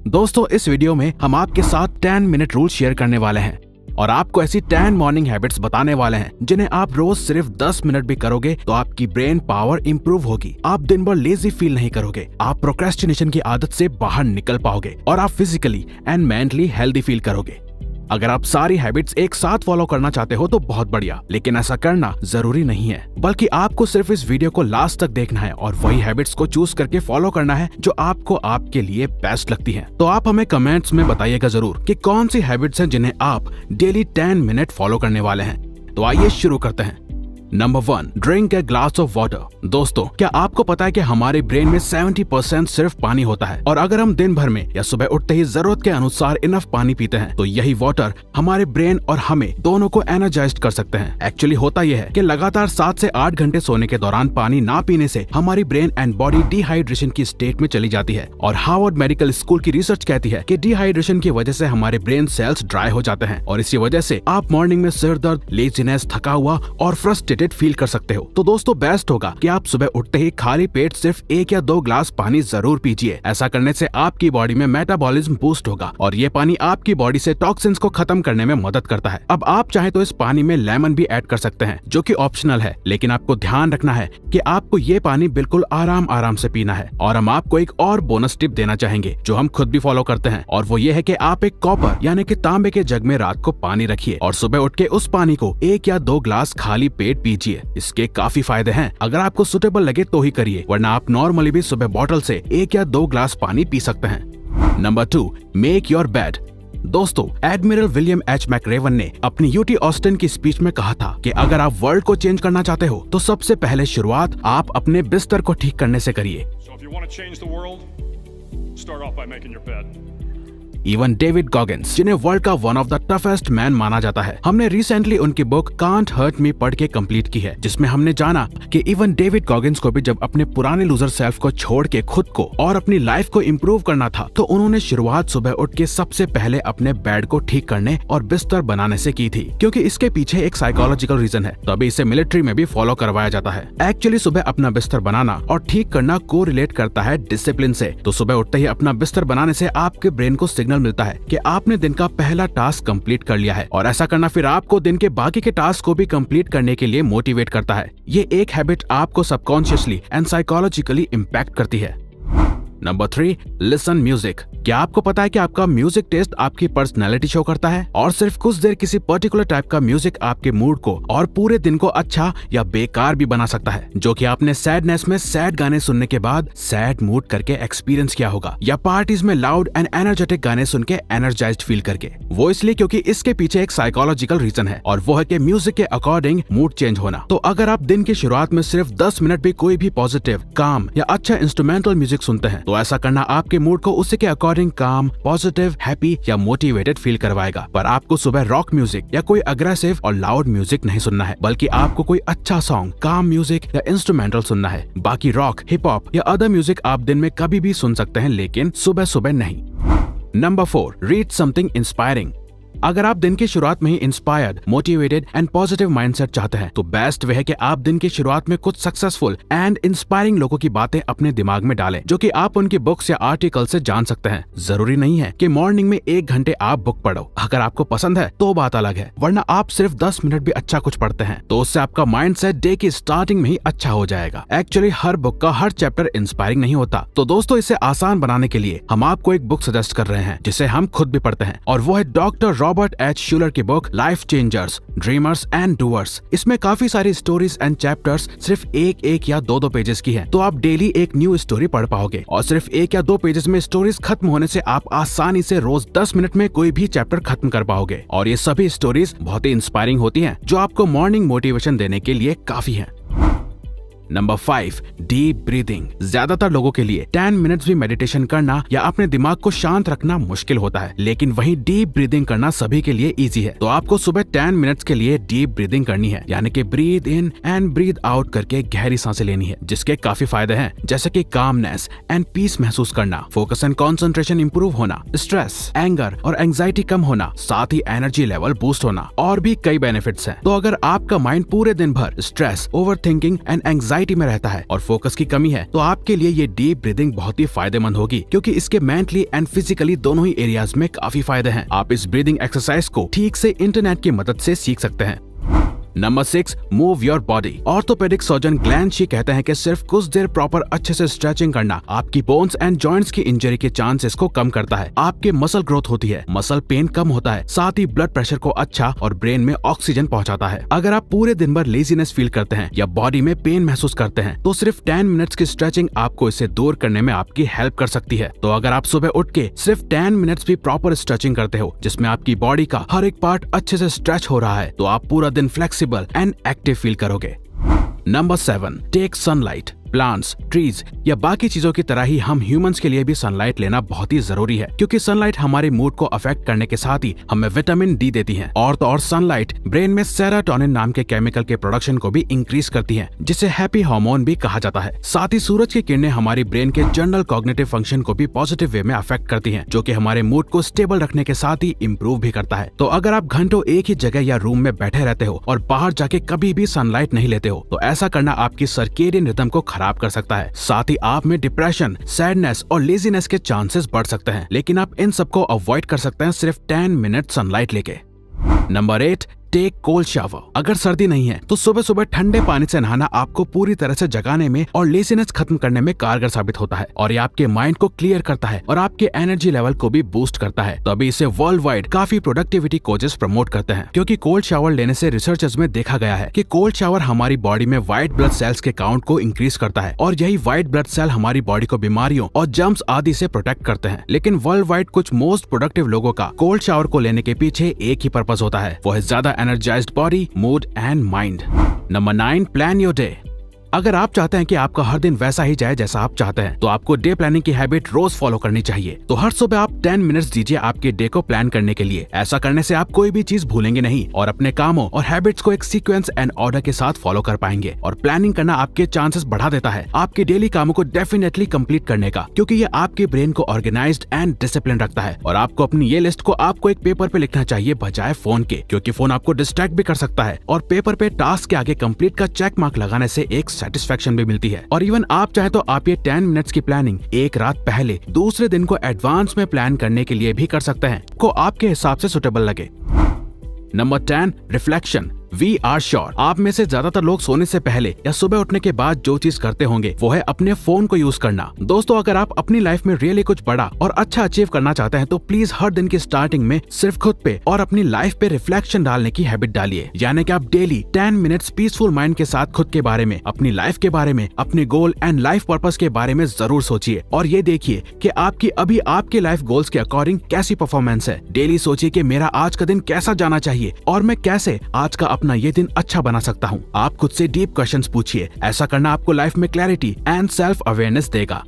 दोस्तों इस वीडियो में हम आपके साथ 10 मिनट रूल शेयर करने वाले हैं और आपको ऐसी 10 मॉर्निंग हैबिट्स बताने वाले हैं जिन्हें आप रोज सिर्फ 10 मिनट भी करोगे तो आपकी ब्रेन पावर इंप्रूव होगी। आप दिन भर लेजी फील नहीं करोगे, आप प्रोक्रेस्टिनेशन की आदत से बाहर निकल पाओगे और आप physically and mentally healthy feel करोगे। अगर आप सारी हैबिट्स एक साथ फॉलो करना चाहते हो तो बहुत बढ़िया, लेकिन ऐसा करना जरूरी नहीं है, बल्कि आपको सिर्फ इस वीडियो को लास्ट तक देखना है और वही हैबिट्स को चूज करके फॉलो करना है जो आपको आपके लिए बेस्ट लगती हैं। तो आप हमें कमेंट्स में बताइएगा जरूर कि कौन सी हैबिट्स हैं जिन्हें आप डेली 10 मिनट फॉलो करने वाले हैं। तो आइए शुरू करते हैं। Number 1, drink a glass of water. दोस्तों क्या आपको पता है कि हमारे ब्रेन में 70% सिर्फ पानी होता है और अगर हम दिन भर में या सुबह उठते ही जरूरत के अनुसार इनफ पानी पीते हैं तो यही वाटर हमारे ब्रेन और हमें दोनों को एनर्जाइज्ड कर सकते हैं। एक्चुअली होता यह है कि लगातार 7 से 8 घंटे सोने के दौरान पानी ना पीने से हमारी ब्रेन एंड बॉडी डिहाइड्रेशन की स्टेट में चली जाती है और हार्वर्ड मेडिकल स्कूल की रिसर्च कहती है कि डिहाइड्रेशन की वजह से हमारे ब्रेन सेल्स ड्राई हो जाते हैं और इसी वजह से आप मॉर्निंग में सिर दर्द, लेजीनेस, थका हुआ और फ्रस्ट्रेटेड फील कर सकते हो। तो दोस्तों बेस्ट होगा कि आप सुबह उठते ही खाली पेट सिर्फ 1 या 2 ग्लास पानी जरूर पीजिए। ऐसा करने से आपकी बॉडी में मेटाबॉलिज्म बूस्ट होगा और ये पानी आपकी बॉडी से टॉक्सिन्स को खत्म करने में मदद करता है। अब आप चाहे तो इस पानी में लेमन भी ऐड कर सकते हैं जो कि ऑप्शनल है, लेकिन आपको ध्यान रखना है कि आपको ये पानी बिल्कुल आराम से पीना है। और हम आपको एक और बोनस टिप देना चाहेंगे जो हम खुद भी फॉलो करते हैं और वो ये है कि आप एक कॉपर यानी कि तांबे के जग में रात को पानी रखिए और सुबह उठ के उस पानी को 1 या 2 ग्लास खाली पेट पीजिए। इसके काफी फायदे हैं, अगर आपको सुटेबल लगे तो ही करिए, वरना आप नॉर्मली भी सुबह बॉटल से 1 या 2 ग्लास पानी पी सकते हैं। Number 2, make your bed. दोस्तों एडमिरल विलियम एच मैकरेवन ने अपनी यूटी ऑस्टिन की स्पीच में कहा था कि अगर आप वर्ल्ड को चेंज करना चाहते हो तो सबसे पहले शुरुआत आप अपने बिस्तर को ठीक करने से करिए। इवन डेविड गॉगिंस, जिन्हें वर्ल्ड का one of the toughest man माना जाता है, हमने रिसेंटली उनकी बुक कांट हर्ट मी पढ़ के कंप्लीट की है, जिसमें हमने जाना कि इवन डेविड गॉगिंस को भी जब अपने पुराने लूजर सेल्फ को छोड़ के खुद को और अपनी लाइफ को इम्प्रूव करना था तो उन्होंने शुरुआत सुबह उठ के सबसे पहले अपने बेड को ठीक करने और बिस्तर बनाने से की थी, क्योंकि इसके पीछे एक साइकोलॉजिकल रीजन है। तभी इसे मिलिट्री में भी फॉलो करवाया जाता है। एक्चुअली सुबह अपना बिस्तर बनाना और ठीक करना को रिलेट करता है डिसिप्लिन से। तो सुबह उठते ही अपना बिस्तर बनाने से आपके ब्रेन को सिग्नल मिलता है कि आपने दिन का पहला टास्क कंप्लीट कर लिया है और ऐसा करना फिर आपको दिन के बाकी के टास्क को भी कंप्लीट करने के लिए मोटिवेट करता है। ये एक हैबिट आपको सबकॉन्शियसली एंड साइकोलॉजिकली इम्पैक्ट करती है। Number 3, listen music. क्या आपको पता है कि आपका म्यूजिक टेस्ट आपकी पर्सनैलिटी शो करता है और सिर्फ कुछ देर किसी पर्टिकुलर टाइप का म्यूजिक आपके मूड को और पूरे दिन को अच्छा या बेकार भी बना सकता है, जो कि आपने सैडनेस में सैड गाने सुनने के बाद सैड मूड करके एक्सपीरियंस किया होगा या पार्टीज में लाउड एंड एनर्जेटिक गाने सुन के एनर्जाइज्ड फील करके। वो इसलिए क्योंकि इसके पीछे एक साइकोलॉजिकल रीजन है और वो है कि म्यूजिक के अकॉर्डिंग मूड चेंज होना। तो अगर आप दिन की शुरुआत में सिर्फ 10 मिनट भी कोई भी पॉजिटिव, काम या अच्छा इंस्ट्रूमेंटल म्यूजिक सुनते हैं तो ऐसा करना आपके मूड को उसी के अकॉर्डिंग काम, पॉजिटिव, हैप्पी या मोटिवेटेड फील करवाएगा। पर आपको सुबह रॉक म्यूजिक या कोई अग्रेसिव और लाउड म्यूजिक नहीं सुनना है, बल्कि आपको कोई अच्छा सॉन्ग, काम म्यूजिक या इंस्ट्रूमेंटल सुनना है। बाकी रॉक, हिप हॉप या अदर म्यूजिक आप दिन में कभी भी सुन सकते हैं, लेकिन सुबह सुबह नहीं। Number 4, read something inspiring. अगर आप दिन की शुरुआत में ही inspired, motivated and positive mindset चाहते हैं तो बेस्ट वे है कि आप दिन की शुरुआत में कुछ सक्सेसफुल एंड इंस्पायरिंग लोगों की बातें अपने दिमाग में डालें, जो कि आप उनकी बुक्स या आर्टिकल से जान सकते हैं। जरूरी नहीं है कि मॉर्निंग में 1 घंटे आप बुक पढ़ो, अगर आपको पसंद है तो बात अलग है, वरना आप सिर्फ 10 मिनट भी अच्छा कुछ पढ़ते हैं तो उससे आपका माइंडसेट डे की स्टार्टिंग में ही अच्छा हो जाएगा। एक्चुअली हर बुक का हर चैप्टर इंस्पायरिंग नहीं होता, तो दोस्तों इसे आसान बनाने के लिए हम आपको एक बुक सजेस्ट कर रहे हैं जिसे हम खुद भी पढ़ते हैं और वो है डॉक्टर रॉबर्ट एच शूलर की book life changers, dreamers and doers. इसमें काफी सारी स्टोरीज एंड चैप्टर्स सिर्फ 1 या 2 पेजेस की हैं, तो आप डेली एक न्यू स्टोरी पढ़ पाओगे और सिर्फ 1 या 2 पेजेस में स्टोरीज खत्म होने से आप आसानी से रोज 10 मिनट में कोई भी चैप्टर खत्म कर पाओगे और ये सभी स्टोरीज बहुत ही इंस्पायरिंग होती हैं, जो आपको मॉर्निंग मोटिवेशन देने के लिए काफी है। Number 5, deep breathing. ज्यादातर लोगों के लिए 10 मिनट्स भी मेडिटेशन करना या अपने दिमाग को शांत रखना मुश्किल होता है, लेकिन वहीं डीप ब्रीदिंग करना सभी के लिए इजी है। तो आपको सुबह 10 मिनट्स के लिए डीप ब्रीदिंग करनी है, यानी कि breathe in and breathe out करके गहरी सांसें लेनी है, जिसके काफी फायदे हैं, जैसे कि कामनेस एंड पीस महसूस करना, फोकस एंड कंसंट्रेशन इंप्रूव होना, स्ट्रेस, एंगर और एंजाइटी कम होना, साथ ही एनर्जी लेवल बूस्ट होना और भी कई बेनिफिट्स हैं। तो अगर आपका माइंड पूरे दिन भर stress, over thinking and anxiety anxiety में रहता है और फोकस की कमी है, तो आपके लिए ये डीप ब्रीदिंग बहुत ही फायदेमंद होगी, क्योंकि इसके मेंटली एंड फिजिकली दोनों ही एरियाज में काफी फायदे हैं। आप इस ब्रीदिंग एक्सरसाइज को ठीक से इंटरनेट की मदद से सीख सकते हैं। Number 6, move your body. Orthopaedic surgeon Glenn she कहते हैं कि सिर्फ कुछ देर प्रॉपर अच्छे से स्ट्रेचिंग करना आपकी बोन्स एंड जॉइंट्स की इंजरी के चांसेस को कम करता है। आपके मसल ग्रोथ होती है, मसल पेन कम होता है, साथ ही ब्लड प्रेशर को अच्छा और ब्रेन में ऑक्सीजन पहुंचाता है। अगर आप पूरे दिन भर लेजीनेस फील करते हैं या बॉडी में पेन महसूस करते हैं, तो सिर्फ 10 मिनट्स की स्ट्रेचिंग आपको इसे दूर करने में आपकी हेल्प कर सकती है। तो अगर आप सुबह उठ के सिर्फ 10 मिनट्स भी प्रॉपर स्ट्रेचिंग करते हो, जिसमें आपकी बॉडी का हर एक पार्ट अच्छे से स्ट्रेच हो रहा है, तो आप पूरा दिन फ्लेक्सिबल एंड एक्टिव फील करोगे। Number 7, take sunlight. Plants, trees या बाकी चीजों की तरह ही हम ह्यूमंस के लिए भी सनलाइट लेना बहुत ही जरूरी है, क्योंकि सनलाइट हमारे मूड को अफेक्ट करने के साथ ही हमें विटामिन डी देती है। और तो और सनलाइट ब्रेन में सेरोटोनिन नाम के केमिकल के प्रोडक्शन को भी इंक्रीज करती है, जिसे हैप्पी हार्मोन भी कहा जाता है। साथ ही सूरज की किरणें हमारी ब्रेन के जनरल कॉग्निटिव फंक्शन को भी पॉजिटिव वे में अफेक्ट करती है, जो कि हमारे मूड को स्टेबल रखने के साथ ही इम्प्रूव भी करता है। तो अगर आप घंटों एक ही जगह या रूम में बैठे रहते हो और बाहर जाके कभी भी सनलाइट नहीं लेते हो, तो ऐसा करना आपकी सर्केडियन रिदम को खराब कर सकता है। साथ ही आप में डिप्रेशन, सैडनेस और लेजीनेस के चांसेस बढ़ सकते हैं, लेकिन आप इन सबको अवॉइड कर सकते हैं सिर्फ 10 मिनट सनलाइट लेके। Number 8, take cold shower. अगर सर्दी नहीं है तो सुबह सुबह ठंडे पानी से नहाना आपको पूरी तरह से जगाने में और लेजीनेस खत्म करने में कारगर साबित होता है, और ये आपके माइंड को क्लियर करता है और आपके एनर्जी लेवल को भी बूस्ट करता है। तो अभी इसे वर्ल्ड वाइड काफी प्रोडक्टिविटी कोचेस प्रमोट करते हैं, क्योंकि कोल्ड शावर लेने से रिसर्चर्स में देखा गया है कि कोल्ड शावर हमारी बॉडी में व्हाइट ब्लड सेल्स के काउंट को इंक्रीज करता है, और यही व्हाइट ब्लड सेल हमारी बॉडी को बीमारियों और जर्म्स आदि से प्रोटेक्ट करते हैं। लेकिन वर्ल्ड वाइड कुछ मोस्ट प्रोडक्टिव लोगों का कोल्ड शावर को लेने के पीछे एक ही पर्पस होता है, वो है ज्यादा energised body, mood and mind. Number 9, plan your day. अगर आप चाहते हैं कि आपका हर दिन वैसा ही जाए जैसा आप चाहते हैं, तो आपको डे प्लानिंग की हैबिट रोज फॉलो करनी चाहिए। तो हर सुबह आप 10 मिनट्स दीजिए आपके डे को प्लान करने के लिए। ऐसा करने से आप कोई भी चीज भूलेंगे नहीं और अपने कामों और हैबिट्स को एक सीक्वेंस एंड ऑर्डर के साथ फॉलो कर पाएंगे। और प्लानिंग करना आपके चांसेस बढ़ा देता है आपके डेली कामों को डेफिनेटली कंप्लीट करने का, क्योंकि ये आपके ब्रेन को ऑर्गेनाइज्ड एंड डिसिप्लिन रखता है। और आपको अपनी ये लिस्ट को आपको एक पेपर पे लिखना चाहिए बजाय फोन के, क्योंकि फोन आपको डिस्ट्रैक्ट भी कर सकता है, और पेपर पे टास्क के आगे कंप्लीट का चेक मार्क लगाने से एक सेटिस्फेक्शन भी मिलती है। और इवन आप चाहे तो आप ये 10 मिनट्स की प्लानिंग एक रात पहले दूसरे दिन को एडवांस में प्लान करने के लिए भी कर सकते हैं, को आपके हिसाब से सुटेबल लगे। Number 10, reflection. We are sure आप में से ज्यादातर लोग सोने से पहले या सुबह उठने के बाद जो चीज करते होंगे वो है अपने फोन को यूज करना। दोस्तों, अगर आप अपनी लाइफ में रियली कुछ बड़ा और अच्छा अचीव करना चाहते हैं, तो प्लीज हर दिन की स्टार्टिंग में सिर्फ खुद पे और अपनी लाइफ पे रिफ्लेक्शन डालने की हैबिट डालिए। यानी कि आप डेली 10 मिनट्स पीसफुल माइंड के साथ खुद के बारे में, अपनी लाइफ के बारे में, अपने गोल एंड लाइफ पर्पस के बारे में जरूर सोचिए, और ये देखिए कि आपकी अभी आपके लाइफ गोल्स के अकॉर्डिंग कैसी परफॉर्मेंस है। डेली सोचिए कि मेरा आज का दिन कैसा जाना चाहिए और मैं कैसे आज का अपना ये दिन अच्छा बना सकता हूँ। आप खुद से डीप क्वेश्चंस पूछिए। ऐसा करना आपको लाइफ में क्लैरिटी एंड सेल्फ अवेयरनेस देगा।